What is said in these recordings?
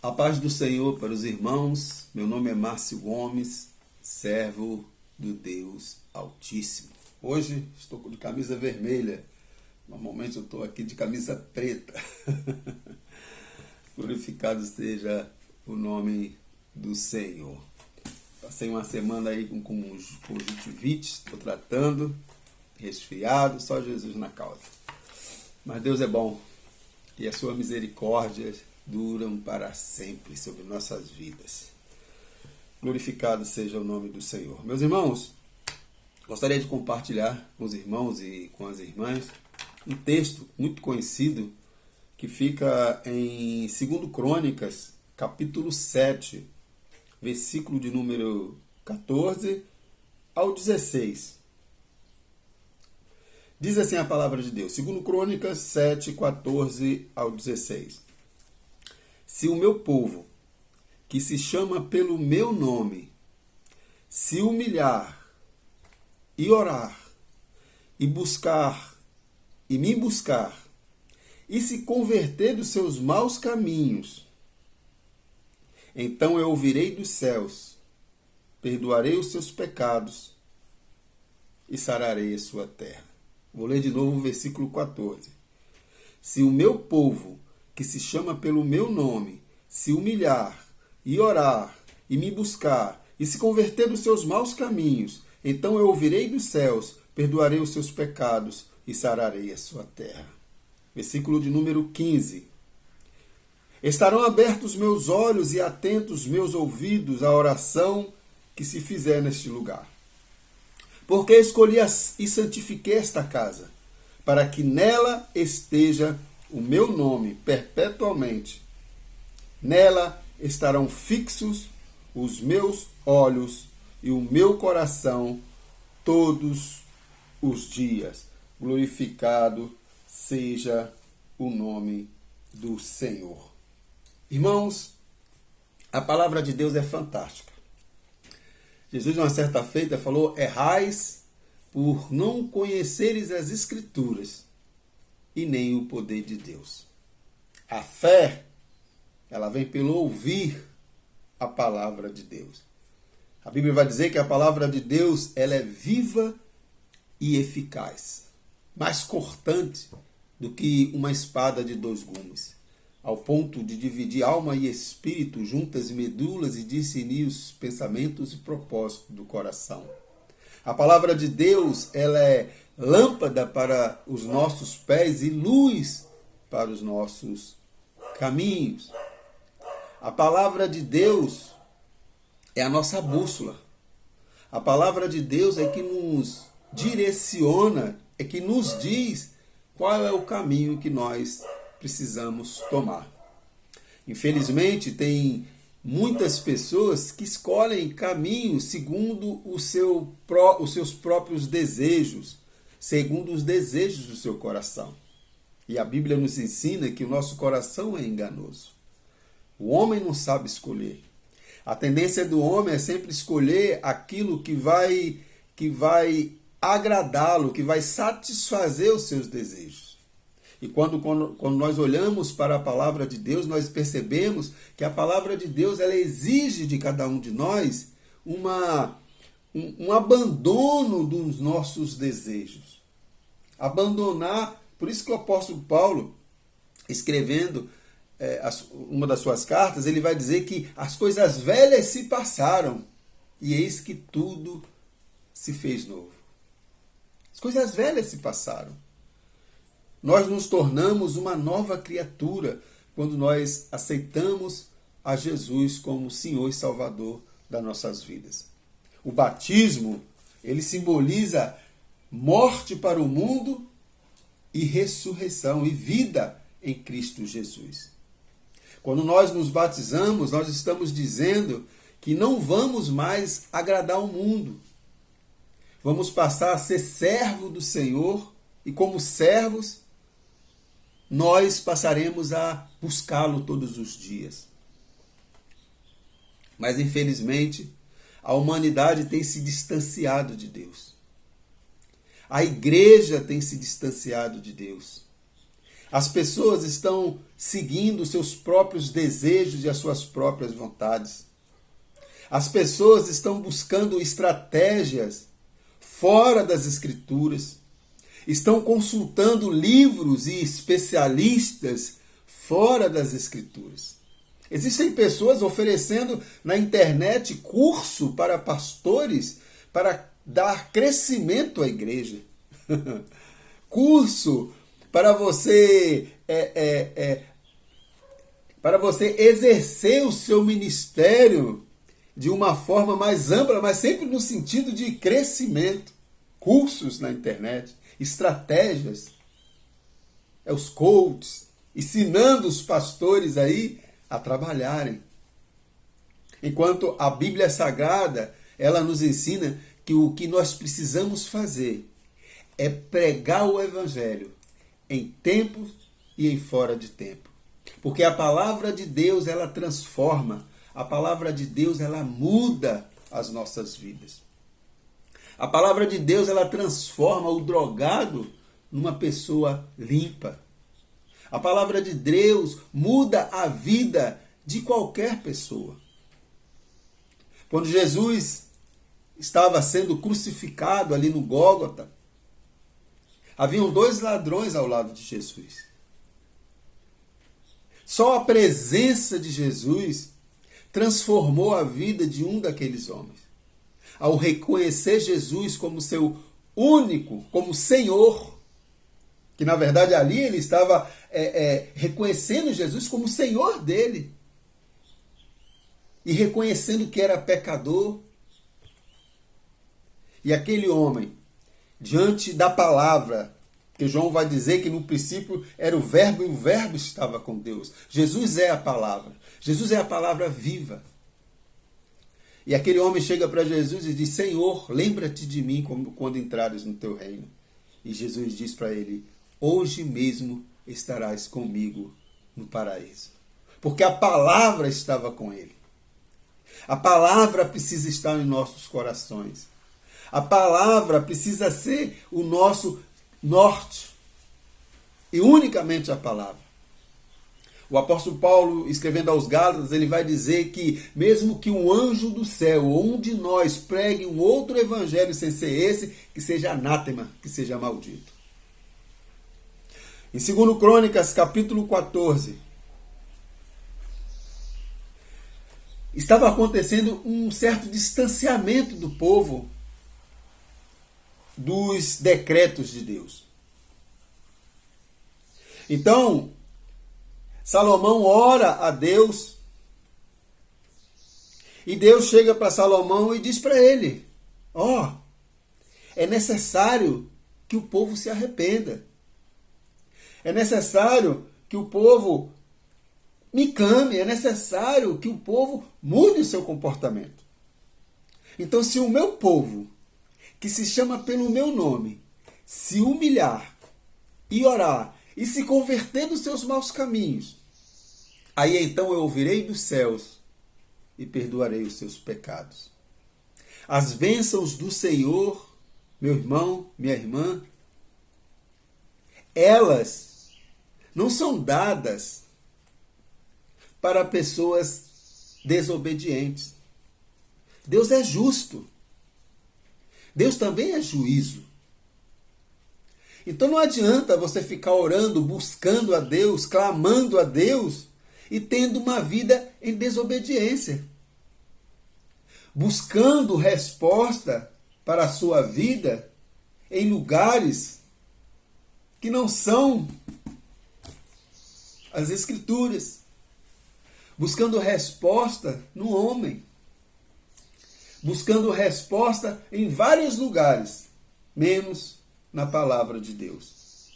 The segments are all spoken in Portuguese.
A paz do Senhor para os irmãos. Meu nome é Márcio Gomes, servo do Deus Altíssimo. Hoje estou de camisa vermelha. Normalmente eu estou aqui de camisa preta. Glorificado seja o nome do Senhor. Passei uma semana aí com conjuntivite, estou tratando, resfriado, só Jesus na causa. Mas Deus é bom e a sua misericórdia duram para sempre sobre nossas vidas. Glorificado seja o nome do Senhor. Meus irmãos, gostaria de compartilhar com os irmãos e com as irmãs um texto muito conhecido que fica em 2 Crônicas, capítulo 7, versículo de número 14 ao 16. Diz assim a palavra de Deus, 2 Crônicas 7, 14 ao 16. Se o meu povo, que se chama pelo meu nome, se humilhar e orar e buscar e me buscar e se converter dos seus maus caminhos, então eu ouvirei dos céus, perdoarei os seus pecados e sararei a sua terra. Vou ler de novo o versículo 14. Se o meu povo, que se chama pelo meu nome, se humilhar e orar e me buscar e se converter dos seus maus caminhos, então eu ouvirei dos céus, perdoarei os seus pecados e sararei a sua terra. Versículo de número 15. Estarão abertos meus olhos e atentos meus ouvidos à oração que se fizer neste lugar. Porque escolhi e santifiquei esta casa, para que nela esteja o meu nome perpetuamente. Nela estarão fixos os meus olhos e o meu coração todos os dias. Glorificado seja o nome do Senhor. Irmãos, a palavra de Deus é fantástica. Jesus, numa certa feita, falou: errais por não conheceres as Escrituras e nem o poder de Deus. A fé, ela vem pelo ouvir a palavra de Deus. A Bíblia vai dizer que a palavra de Deus, ela é viva e eficaz, mais cortante do que uma espada de 2 gumes, ao ponto de dividir alma e espírito, juntas medulas, e discernir os pensamentos e propósitos do coração. A palavra de Deus, ela é lâmpada para os nossos pés e luz para os nossos caminhos. A palavra de Deus é a nossa bússola. A palavra de Deus é que nos direciona, é que nos diz qual é o caminho que nós precisamos tomar. Infelizmente, tem muitas pessoas que escolhem caminhos segundo os seus próprios desejos, segundo os desejos do seu coração. E a Bíblia nos ensina que o nosso coração é enganoso. O homem não sabe escolher. A tendência do homem é sempre escolher aquilo que vai agradá-lo, que vai satisfazer os seus desejos. E quando nós olhamos para a palavra de Deus, nós percebemos que a palavra de Deus, ela exige de cada um de nós um abandono dos nossos desejos. Abandonar, por isso que o apóstolo Paulo, escrevendo uma das suas cartas, ele vai dizer que as coisas velhas se passaram e eis que tudo se fez novo. As coisas velhas se passaram. Nós nos tornamos uma nova criatura quando nós aceitamos a Jesus como Senhor e Salvador das nossas vidas. O batismo, ele simboliza morte para o mundo e ressurreição e vida em Cristo Jesus. Quando nós nos batizamos, nós estamos dizendo que não vamos mais agradar o mundo. Vamos passar a ser servo do Senhor e, como servos, nós passaremos a buscá-lo todos os dias. Mas, infelizmente, a humanidade tem se distanciado de Deus. A igreja tem se distanciado de Deus. As pessoas estão seguindo seus próprios desejos e as suas próprias vontades. As pessoas estão buscando estratégias fora das Escrituras. Estão consultando livros e especialistas fora das Escrituras. Existem pessoas oferecendo na internet curso para pastores para dar crescimento à igreja. Curso para você exercer o seu ministério de uma forma mais ampla, mas sempre no sentido de crescimento. Cursos na internet, estratégias, os coaches, ensinando os pastores aí a trabalharem. Enquanto a Bíblia Sagrada, ela nos ensina que o que nós precisamos fazer é pregar o Evangelho em tempo e em fora de tempo. Porque a palavra de Deus, ela transforma. A palavra de Deus, ela muda as nossas vidas. A palavra de Deus, ela transforma o drogado numa pessoa limpa. A palavra de Deus muda a vida de qualquer pessoa. Quando Jesus estava sendo crucificado ali no Gólgota, haviam 2 ladrões ao lado de Jesus. Só a presença de Jesus transformou a vida de um daqueles homens. Ao reconhecer Jesus como seu único, como Senhor, que na verdade ali ele estava reconhecendo Jesus como Senhor dele, e reconhecendo que era pecador. E aquele homem, diante da palavra, que João vai dizer que no princípio era o Verbo e o Verbo estava com Deus. Jesus é a palavra. Jesus é a palavra viva. E aquele homem chega para Jesus e diz: Senhor, lembra-te de mim quando entrares no teu reino. E Jesus diz para ele: hoje mesmo estarás comigo no paraíso. Porque a palavra estava com ele. A palavra precisa estar em nossos corações. A palavra precisa ser o nosso norte. E unicamente a palavra. O apóstolo Paulo, escrevendo aos Gálatas, ele vai dizer que mesmo que um anjo do céu ou um de nós pregue um outro evangelho sem ser esse, que seja anátema, que seja maldito. Em 2 Crônicas, capítulo 14, estava acontecendo um certo distanciamento do povo dos decretos de Deus. Então, Salomão ora a Deus e Deus chega para Salomão e diz para ele: é necessário que o povo se arrependa. É necessário que o povo me clame, é necessário que o povo mude o seu comportamento. Então, se o meu povo, que se chama pelo meu nome, se humilhar e orar e se converter dos seus maus caminhos, aí então eu ouvirei dos céus e perdoarei os seus pecados. As bênçãos do Senhor, meu irmão, minha irmã, elas não são dadas para pessoas desobedientes. Deus é justo. Deus também é juízo. Então não adianta você ficar orando, buscando a Deus, clamando a Deus e tendo uma vida em desobediência. Buscando resposta para a sua vida em lugares que não são as Escrituras. Buscando resposta no homem. Buscando resposta em vários lugares, menos na palavra de Deus.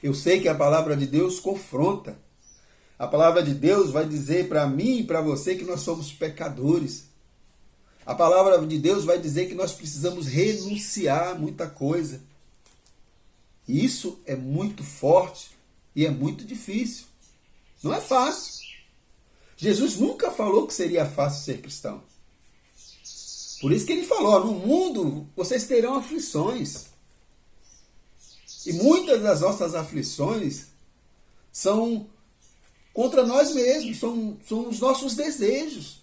Eu sei que a palavra de Deus confronta. A palavra de Deus vai dizer para mim e para você que nós somos pecadores. A palavra de Deus vai dizer que nós precisamos renunciar a muita coisa. E isso é muito forte e é muito difícil. Não é fácil. Jesus nunca falou que seria fácil ser cristão. Por isso que ele falou: no mundo vocês terão aflições. E muitas das nossas aflições são contra nós mesmos, são os nossos desejos,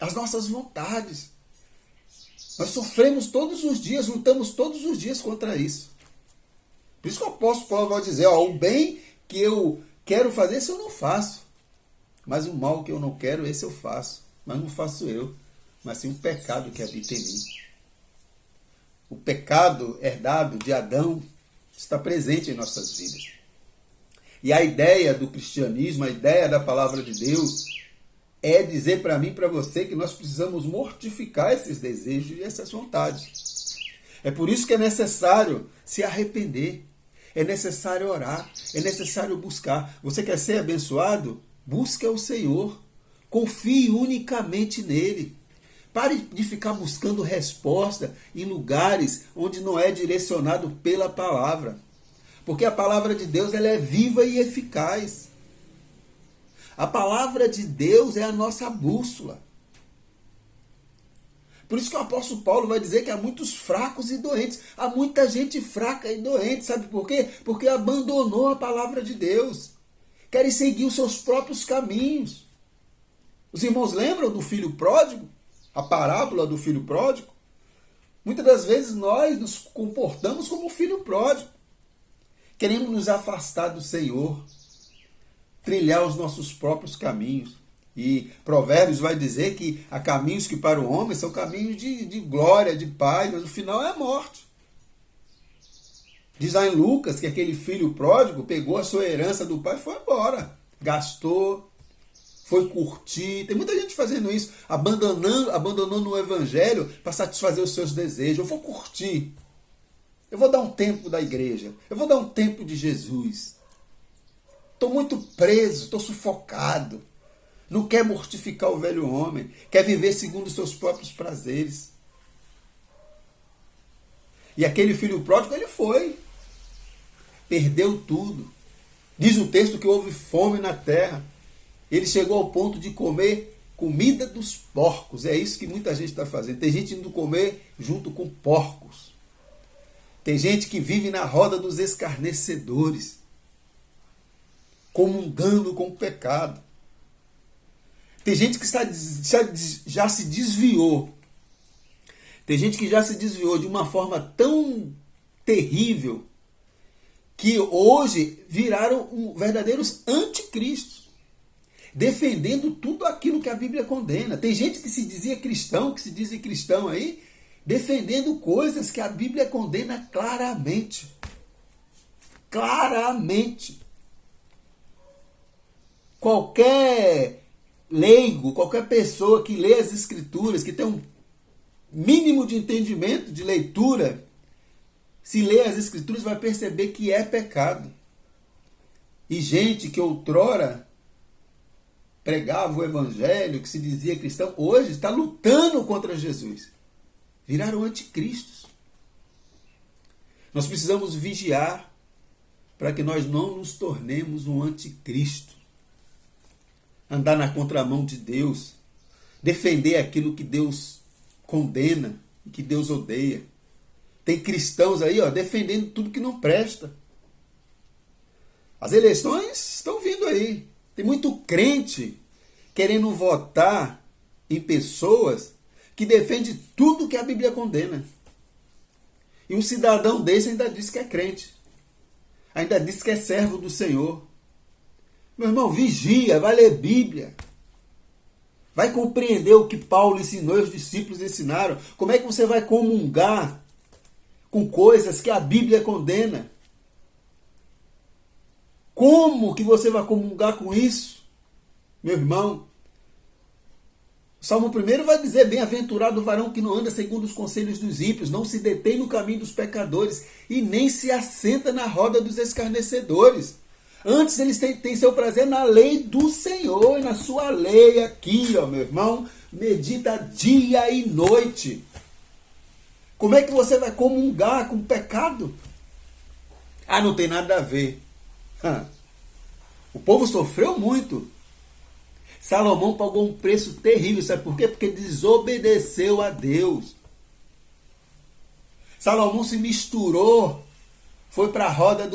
as nossas vontades. Nós sofremos todos os dias, lutamos todos os dias contra isso. Por isso que o apóstolo Paulo vai dizer, o bem que eu quero fazer, esse eu não faço. Mas o mal que eu não quero, esse eu faço. Mas não faço eu, mas sim o pecado que habita em mim. O pecado herdado de Adão está presente em nossas vidas. E a ideia do cristianismo, a ideia da palavra de Deus, é dizer para mim e para você que nós precisamos mortificar esses desejos e essas vontades. É por isso que é necessário se arrepender. É necessário orar. É necessário buscar. Você quer ser abençoado? Busque o Senhor. Confie unicamente nele. Pare de ficar buscando resposta em lugares onde não é direcionado pela palavra. Porque a palavra de Deus ela é viva e eficaz. A palavra de Deus é a nossa bússola. Por isso que o apóstolo Paulo vai dizer que há muitos fracos e doentes. Há muita gente fraca e doente. Sabe por quê? Porque abandonou a palavra de Deus. Querem seguir os seus próprios caminhos. Os irmãos lembram do filho pródigo? A parábola do filho pródigo? Muitas das vezes nós nos comportamos como o filho pródigo. Queremos nos afastar do Senhor. Trilhar os nossos próprios caminhos. E Provérbios vai dizer que há caminhos que para o homem são caminhos de glória, de paz, mas o final é a morte. Diz lá em Lucas que aquele filho pródigo pegou a sua herança do pai e foi embora. Gastou, foi curtir. Tem muita gente fazendo isso, abandonando o evangelho para satisfazer os seus desejos. Eu vou curtir. Eu vou dar um tempo da igreja. Eu vou dar um tempo de Jesus. Estou muito preso, estou sufocado. Não quer mortificar o velho homem. Quer viver segundo os seus próprios prazeres. E aquele filho pródigo, ele foi. Perdeu tudo. Diz o texto que houve fome na terra. Ele chegou ao ponto de comer comida dos porcos. É isso que muita gente está fazendo. Tem gente indo comer junto com porcos. Tem gente que vive na roda dos escarnecedores. Comungando com o pecado. Tem gente que já se desviou. Tem gente que já se desviou de uma forma tão terrível que hoje viraram verdadeiros anticristos, defendendo tudo aquilo que a Bíblia condena. Tem gente que se dizia cristão, que se diz cristão aí, defendendo coisas que a Bíblia condena claramente. Claramente. Qualquer leigo, qualquer pessoa que lê as Escrituras, que tem um mínimo de entendimento, de leitura, se lê as Escrituras vai perceber que é pecado. E gente que outrora pregava o Evangelho, que se dizia cristão, hoje está lutando contra Jesus. Viraram anticristos. Nós precisamos vigiar para que nós não nos tornemos um anticristo. Andar na contramão de Deus, defender aquilo que Deus condena e que Deus odeia. Tem cristãos aí, defendendo tudo que não presta. As eleições estão vindo aí. Tem muito crente querendo votar em pessoas que defendem tudo que a Bíblia condena. E um cidadão desse ainda diz que é crente. Ainda diz que é servo do Senhor. Meu irmão, vigia, vai ler Bíblia. Vai compreender o que Paulo ensinou e os discípulos ensinaram. Como é que você vai comungar com coisas que a Bíblia condena? Como que você vai comungar com isso, meu irmão? O Salmo 1 vai dizer, bem-aventurado o varão que não anda segundo os conselhos dos ímpios, não se detém no caminho dos pecadores e nem se assenta na roda dos escarnecedores. Antes eles têm seu prazer na lei do Senhor, e na sua lei aqui, meu irmão, medita dia e noite. Como é que você vai comungar com o pecado? Não tem nada a ver. O povo sofreu muito. Salomão pagou um preço terrível, sabe por quê? Porque desobedeceu a Deus. Salomão se misturou, foi para a roda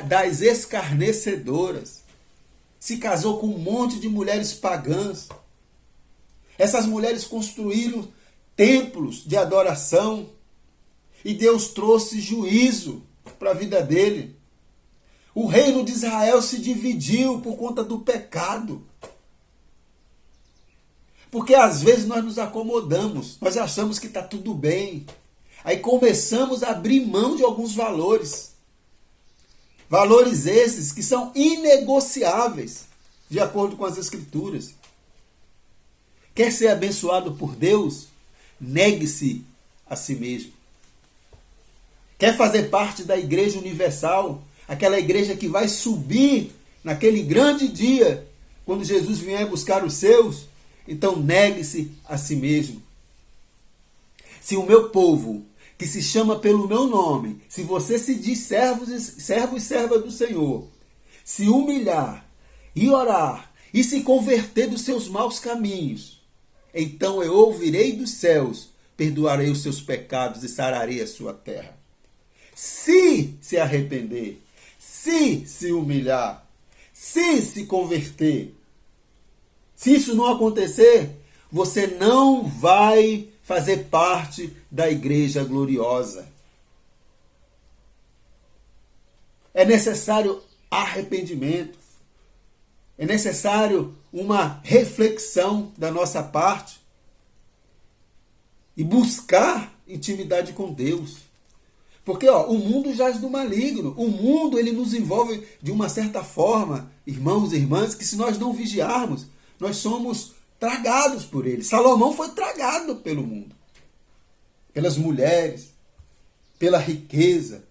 das escarnecedoras. se casou com um monte de mulheres pagãs. Essas mulheres construíram templos de adoração e Deus trouxe juízo para a vida dele. O reino de Israel se dividiu por conta do pecado. Porque às vezes nós nos acomodamos, nós achamos que está tudo bem. Aí começamos a abrir mão de alguns valores. Valores esses que são inegociáveis, de acordo com as Escrituras. Quer ser abençoado por Deus? Negue-se a si mesmo. Quer fazer parte da Igreja Universal? Aquela igreja que vai subir naquele grande dia, quando Jesus vier buscar os seus? Então negue-se a si mesmo. Se o meu povo, que se chama pelo meu nome, se você se diz servo e serva do Senhor, se humilhar e orar e se converter dos seus maus caminhos, então eu ouvirei dos céus, perdoarei os seus pecados e sararei a sua terra. Se arrepender, se humilhar, se converter. Se isso não acontecer, você não vai fazer parte da igreja gloriosa. É necessário arrependimento. É necessário uma reflexão da nossa parte e buscar intimidade com Deus. Porque o mundo jaz do maligno. O mundo ele nos envolve de uma certa forma, irmãos e irmãs, que se nós não vigiarmos, nós somos tragados por ele. Salomão foi tragado pelo mundo. Pelas mulheres, pela riqueza.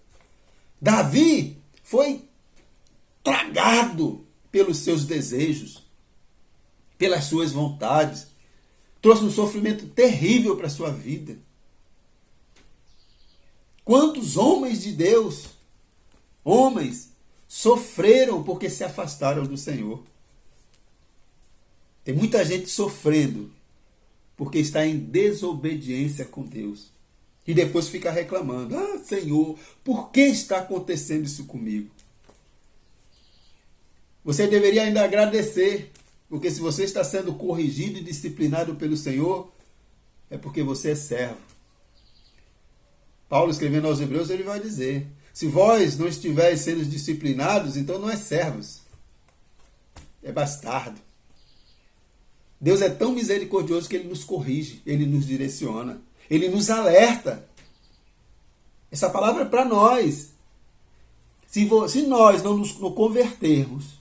Davi foi tragado pelos seus desejos, pelas suas vontades. Trouxe um sofrimento terrível para a sua vida. Quantos homens de Deus, homens, sofreram porque se afastaram do Senhor? Tem muita gente sofrendo porque está em desobediência com Deus. E depois fica reclamando. Senhor, por que está acontecendo isso comigo? Você deveria ainda agradecer, porque se você está sendo corrigido e disciplinado pelo Senhor, é porque você é servo. Paulo, escrevendo aos Hebreus, ele vai dizer: se vós não estiveres sendo disciplinados, então não é servos, é bastardo. Deus é tão misericordioso que ele nos corrige, ele nos direciona, ele nos alerta. Essa palavra é para nós. Se nós não nos convertermos,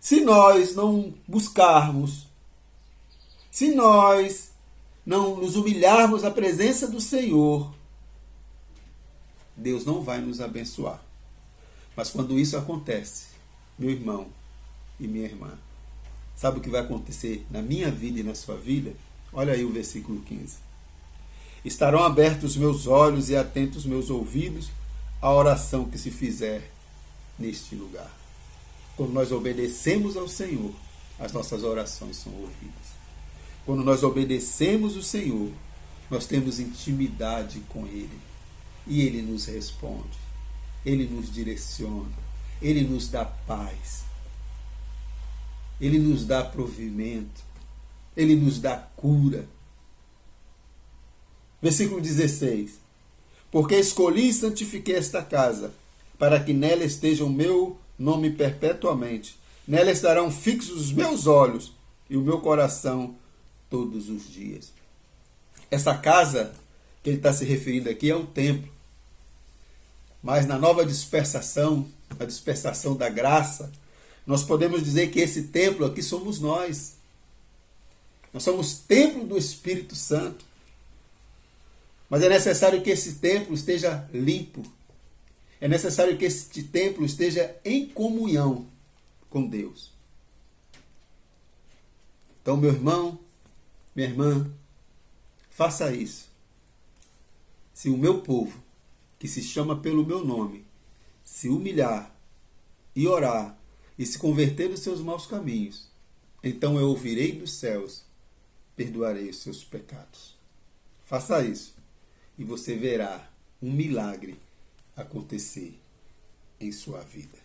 se nós não buscarmos, se nós não nos humilharmos à presença do Senhor, Deus não vai nos abençoar. Mas quando isso acontece, meu irmão e minha irmã, sabe o que vai acontecer na minha vida e na sua vida? Olha aí o versículo 15. Estarão abertos os meus olhos e atentos os meus ouvidos à oração que se fizer neste lugar. Quando nós obedecemos ao Senhor, as nossas orações são ouvidas. Quando nós obedecemos o Senhor, nós temos intimidade com Ele. E Ele nos responde. Ele nos direciona. Ele nos dá paz. Ele nos dá provimento. Ele nos dá cura. Versículo 16. Porque escolhi e santifiquei esta casa, para que nela esteja o meu nome perpetuamente. Nela estarão fixos os meus olhos e o meu coração todos os dias. Essa casa que ele está se referindo aqui é o templo. Mas na nova dispensação, a dispensação da graça, nós podemos dizer que esse templo aqui somos nós. Nós somos templo do Espírito Santo. Mas é necessário que esse templo esteja limpo. É necessário que esse templo esteja em comunhão com Deus. Então, meu irmão, minha irmã, faça isso. Se o meu povo, que se chama pelo meu nome, se humilhar e orar e se converter dos seus maus caminhos, então eu ouvirei dos céus, perdoarei os seus pecados. Faça isso e você verá um milagre acontecer em sua vida.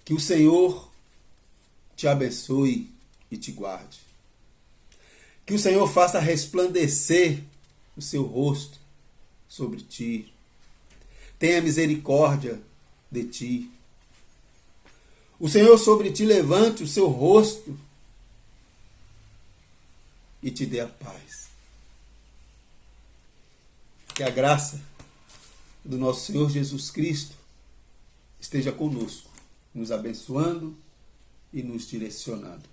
Que o Senhor te abençoe e te guarde. Que o Senhor faça resplandecer o seu rosto sobre ti. Tenha misericórdia de ti. O Senhor sobre ti levante o seu rosto e te dê a paz. Que a graça do nosso Senhor Jesus Cristo esteja conosco, nos abençoando e nos direcionando,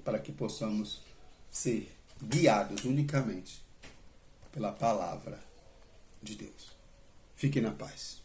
para que possamos ser guiados unicamente pela palavra de Deus. Fique na paz.